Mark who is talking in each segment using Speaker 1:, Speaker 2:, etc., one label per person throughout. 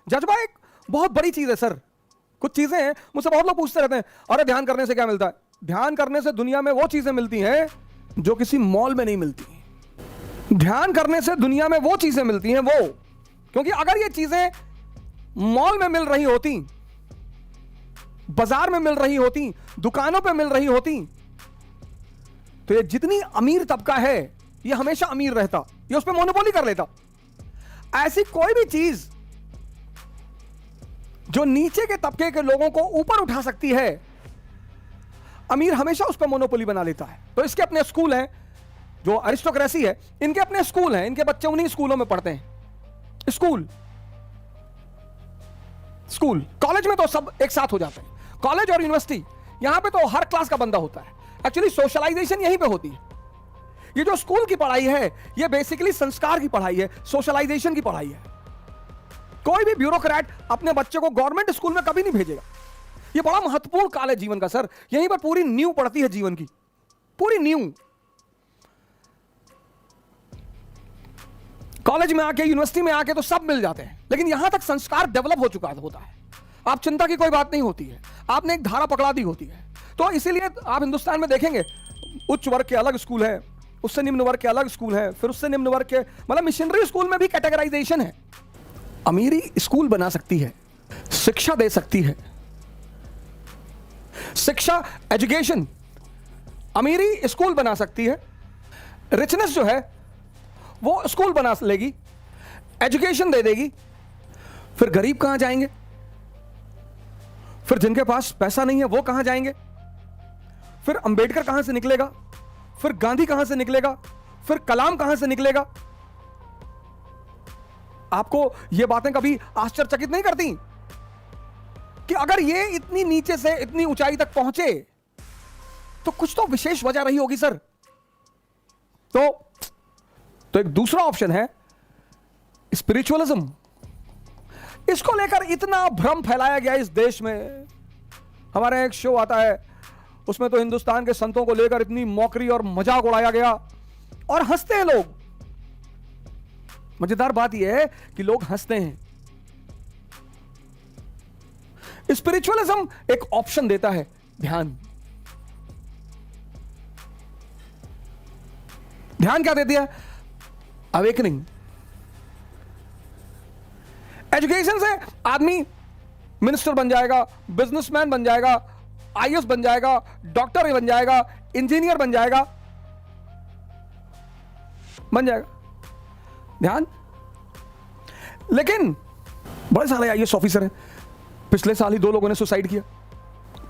Speaker 1: जज्बा एक बहुत बड़ी चीज है सर। कुछ चीजें हैं, मुझसे बहुत लोग पूछते रहते हैं, अरे ध्यान करने से क्या मिलता है? ध्यान करने से दुनिया में वो चीजें मिलती हैं जो किसी मॉल में नहीं मिलती। ध्यान करने से दुनिया में वो चीजें मिलती हैं वो, क्योंकि अगर ये चीजें मॉल में मिल रही होती, बाजार में मिल रही होती, दुकानों पे मिल रही होती, तो ये जितनी अमीर तबका है ये हमेशा अमीर रहता, ये उस पर मोनोपोली कर लेता। ऐसी कोई भी चीज जो नीचे के तबके के लोगों को ऊपर उठा सकती है, अमीर हमेशा उस पर मोनोपोली बना लेता है। तो इसके अपने स्कूल हैं, जो अरिस्टोक्रेसी है, इनके अपने स्कूल हैं, इनके बच्चे उन्हीं स्कूलों में पढ़ते हैं। स्कूल कॉलेज में तो सब एक साथ हो जाते हैं। कॉलेज और यूनिवर्सिटी, यहां पे तो हर क्लास का बंदा होता है। एक्चुअली सोशलाइजेशन यहीं पे होती है। ये जो स्कूल की पढ़ाई है ये बेसिकली संस्कार की पढ़ाई है, सोशलाइजेशन की पढ़ाई है। कोई भी ब्यूरोक्रेट अपने बच्चे को गवर्नमेंट स्कूल में कभी नहीं भेजेगा। ये बड़ा महत्वपूर्ण काल है जीवन का सर, यहीं पर पूरी नींव पड़ती है जीवन की, पूरी नींव। कॉलेज में आके, यूनिवर्सिटी में आके तो सब मिल जाते हैं, लेकिन यहां तक संस्कार डेवलप हो चुका होता है। आप चिंता की कोई बात नहीं होती है, आपने एक धारा पकड़ा दी होती है। तो इसीलिए आप हिंदुस्तान में देखेंगे उच्च वर्ग के अलग स्कूल है, उससे निम्न वर्ग के अलग स्कूल है, फिर उससे निम्न वर्ग के, मतलब मिशनरी स्कूल में भी कैटेगराइजेशन है। अमीरी स्कूल बना सकती है, शिक्षा दे सकती है, शिक्षा, एजुकेशन, अमीरी स्कूल बना सकती है। रिचनेस जो है वो स्कूल बना लेगी, एजुकेशन दे देगी। फिर गरीब कहां जाएंगे? फिर जिनके पास पैसा नहीं है वो कहां जाएंगे? फिर अंबेडकर कहां से निकलेगा? फिर गांधी कहां से निकलेगा? फिर कलाम कहां से निकलेगा? आपको ये बातें कभी आश्चर्यचकित नहीं करती कि अगर ये इतनी नीचे से इतनी ऊंचाई तक पहुंचे तो कुछ तो विशेष वजह रही होगी सर। तो एक दूसरा ऑप्शन है स्पिरिचुअलिज्म। इसको लेकर इतना भ्रम फैलाया गया इस देश में। हमारे एक शो आता है, उसमें तो हिंदुस्तान के संतों को लेकर इतनी मौकरी और मजाक उड़ाया गया, और हंसते हैं लोग। मजेदार बात यह है कि लोग हंसते हैं। स्पिरिचुअलिज्म एक ऑप्शन देता है, ध्यान। ध्यान क्या दे दिया? अवेकनिंग। एजुकेशन से आदमी मिनिस्टर बन जाएगा, बिजनेसमैन बन जाएगा, आईएएस बन जाएगा, डॉक्टर बन जाएगा, इंजीनियर बन जाएगा, ध्यान। लेकिन बड़े सारे आईएएस ऑफिसर हैं, पिछले साल ही 2 लोगों ने सुसाइड किया।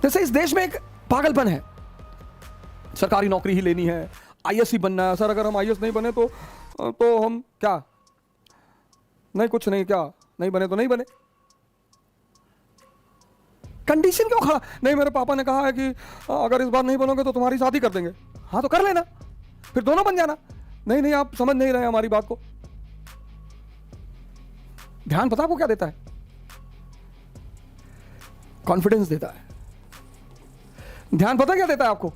Speaker 1: जैसे इस देश में एक पागलपन है, सरकारी नौकरी ही लेनी है, आईएएस ही बनना है। सर अगर हम आईएएस नहीं बने तो हम क्या, नहीं कुछ नहीं, क्या नहीं बने तो नहीं बने। कंडीशन क्यों खड़ा? नहीं मेरे पापा ने कहा है कि अगर इस बार नहीं बनोगे तो तुम्हारी शादी कर देंगे। हाँ तो कर लेना, फिर दोनों बन जाना। नहीं आप समझ नहीं रहे हमारी बात को। ध्यान पता आपको क्या देता है? कॉन्फिडेंस देता है। ध्यान पता क्या देता है आपको?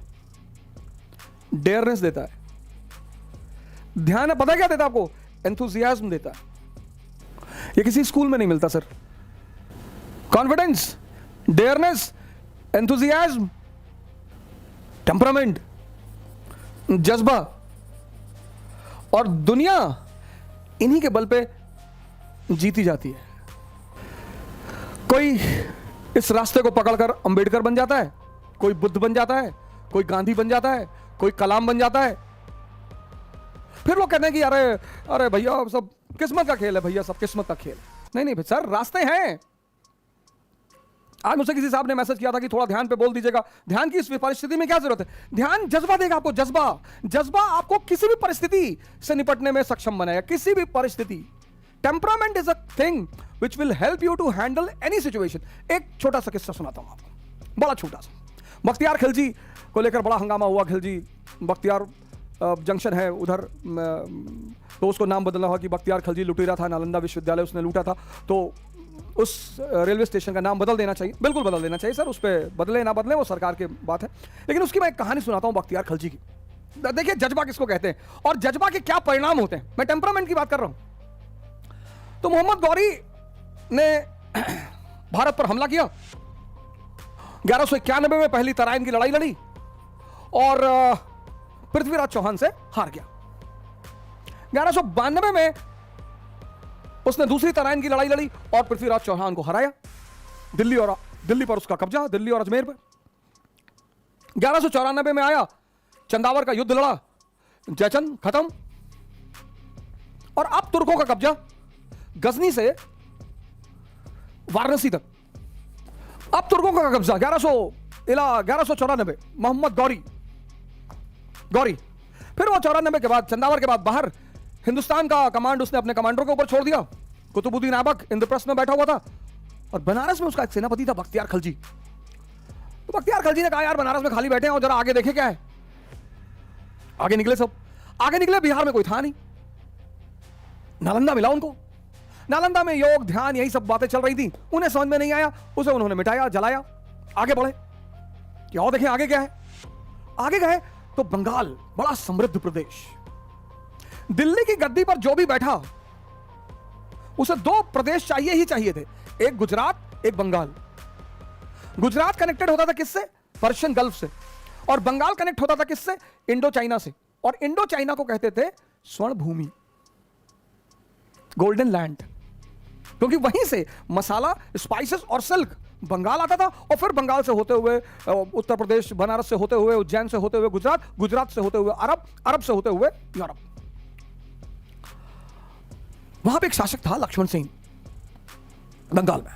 Speaker 1: डेयरनेस देता है। ध्यान पता क्या देता है आपको? एंथुसियाज्म देता है। ये किसी स्कूल में नहीं मिलता sir. Confidence, dearness, enthusiasm, temperament, जज्बा, और दुनिया इन्हीं के बल पे जीती जाती है। कोई इस रास्ते को पकड़कर अंबेडकर बन जाता है, कोई बुद्ध बन जाता है, कोई गांधी बन जाता है, कोई कलाम बन जाता है। फिर लोग कहते हैं कि अरे भैया सब किस्मत का खेल है, भैया सब किस्मत का खेल। नहीं सर, रास्ते हैं। आज मुझसे किसी साहब ने मैसेज किया था कि थोड़ा ध्यान पे बोल दीजिएगा। ध्यान की इस परिस्थिति में क्या जरूरत है? ध्यान जज्बा देगा आपको, जज्बा आपको किसी भी परिस्थिति से निपटने में सक्षम बनाएगा, किसी भी परिस्थिति। Temperament is a thing which will help you to handle any situation. एक छोटा सा किस्सा सुनाता हूं आपको, बड़ा छोटा सा। बख्तियार खिलजी को लेकर बड़ा हंगामा हुआ। खिलजी बख्तियार जंक्शन है उधर, तो उसको नाम बदलना हुआ कि बख्तियार खिलजी लुटेरा था, नालंदा विश्वविद्यालय उसने लूटा था, तो उस रेलवे स्टेशन का नाम बदल देना चाहिए। बिल्कुल बदल देना चाहिए सर, उस पर बदले ना बदले वो सरकार की बात है। लेकिन उसकी मैं एक कहानी सुनाता हूं बख्तियार खिलजी की। देखिए जज्बा किसको कहते हैं और जज्बा के क्या परिणाम होते हैं। मैं टेम्परामेंट की बात कर रहा हूं। तो मोहम्मद गौरी ने भारत पर हमला किया। 1191 में पहली तराइन की लड़ाई लड़ी और पृथ्वीराज चौहान से हार गया। 1192 में उसने दूसरी तराइन की लड़ाई लड़ी और पृथ्वीराज चौहान को हराया। दिल्ली पर उसका कब्जा, दिल्ली और अजमेर पर। 1194 में आया, चंदावर का युद्ध लड़ा, जयचंद खत्म और अब तुर्कों का कब्जा गजनी से वाराणसी तक। अब तुर्कों का कब्जा 1194, मोहम्मद गौरी। फिर वो 94 के बाद, चंदावर के बाद बाहर, हिंदुस्तान का कमांड उसने अपने कमांडरों के ऊपर छोड़ दिया। कुतुबुद्दीन ऐबक इंद्रप्रस्थ में बैठा हुआ था और बनारस में उसका एक सेनापति था बख्तियार खलजी। तो बख्तियार खलजी ने कहा यार बनारस में खाली बैठे हैं और जरा आगे देखे क्या है। आगे निकले सब, आगे निकले, बिहार में कोई था नहीं। नालंदा मिला उनको। नालंदा में योग, ध्यान, यही सब बातें चल रही थी। उन्हें समझ में नहीं आया, उसे उन्होंने मिटाया, जलाया। आगे बढ़े कि और देखें आगे क्या है। आगे गए तो बंगाल, बड़ा समृद्ध प्रदेश। दिल्ली की गद्दी पर जो भी बैठा उसे दो प्रदेश चाहिए ही चाहिए थे, एक गुजरात, एक बंगाल। गुजरात कनेक्टेड होता था किससे? पर्शियन गल्फ से। और बंगाल कनेक्ट होता था किससे? इंडो चाइना से। और इंडो चाइना को कहते थे स्वर्ण भूमि, गोल्डन लैंड, क्योंकि वहीं से मसाला, स्पाइसेस और सिल्क बंगाल आता था और फिर बंगाल से होते हुए उत्तर प्रदेश, बनारस से होते हुए उज्जैन से होते हुए गुजरात, गुजरात से होते हुए अरब, अरब से होते हुए यूरोप। वहां पे एक शासक था लक्ष्मण सेन, बंगाल में।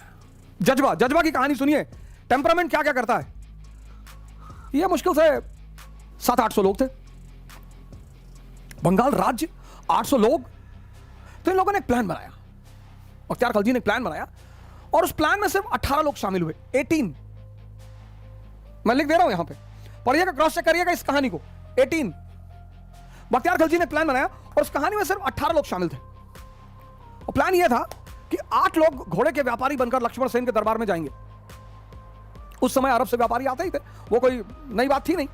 Speaker 1: जज्बा की कहानी सुनिए। टेम्परामेंट क्या क्या करता है। यह मुश्किल से 700-800 लोग थे। बंगाल राज्य, 800 लोग। तो इन लोगों ने एक प्लान बनाया, बख्तियार खलजी ने एक प्लान बनाया और उस प्लान में सिर्फ 18 लोग शामिल हुए। 18, मैं लिख दे रहा हूं यहां पे, पढ़िएगा, क्रॉस चेक करिएगा इस कहानी को। 18 बख्तियार खलजी ने प्लान बनाया और उस कहानी में सिर्फ 18 लोग शामिल थे। और प्लान यह था कि 8 लोग घोड़े के व्यापारी बनकर लक्ष्मण सेन के दरबार में जाएंगे। उस समय अरब से व्यापारी आते ही थे, वो कोई नई बात थी नहीं।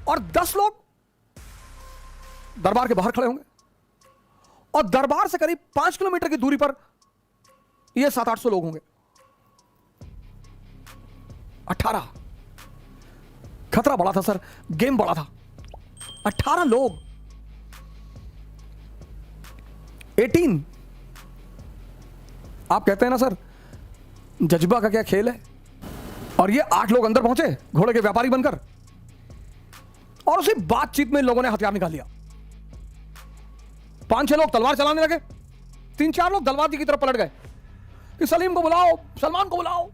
Speaker 1: और 10 लोग दरबार के बाहर खड़े होंगे और दरबार से करीब 5 किलोमीटर की दूरी पर ये 700-800 लोग होंगे। 18, खतरा बड़ा था सर, गेम बड़ा था। 18 लोग, 18। आप कहते हैं ना सर जज्बा का क्या खेल है। और ये 8 लोग अंदर पहुंचे घोड़े के व्यापारी बनकर और उसी बातचीत में लोगों ने हथियार निकाल लिया। 5-6 लोग तलवार चलाने लगे, 3-4 लोग दलवाजी की तरफ पलट गए कि सलीम को बुलाओ, सलमान को बुलाओ।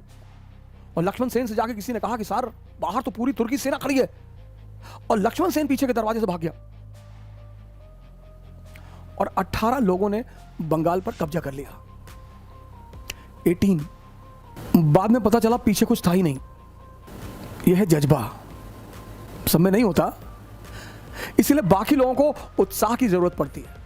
Speaker 1: और लक्ष्मण सेन से जाके किसी ने कहा कि सर बाहर तो पूरी तुर्की सेना खड़ी है। और लक्ष्मण सेन पीछे के दरवाजे से भाग गया और 18 लोगों ने बंगाल पर कब्जा कर लिया। 18। बाद में पता चला पीछे कुछ था ही नहीं। यह है जज्बा, सब में नहीं होता, इसीलिए बाकी लोगों को उत्साह की जरूरत पड़ती है।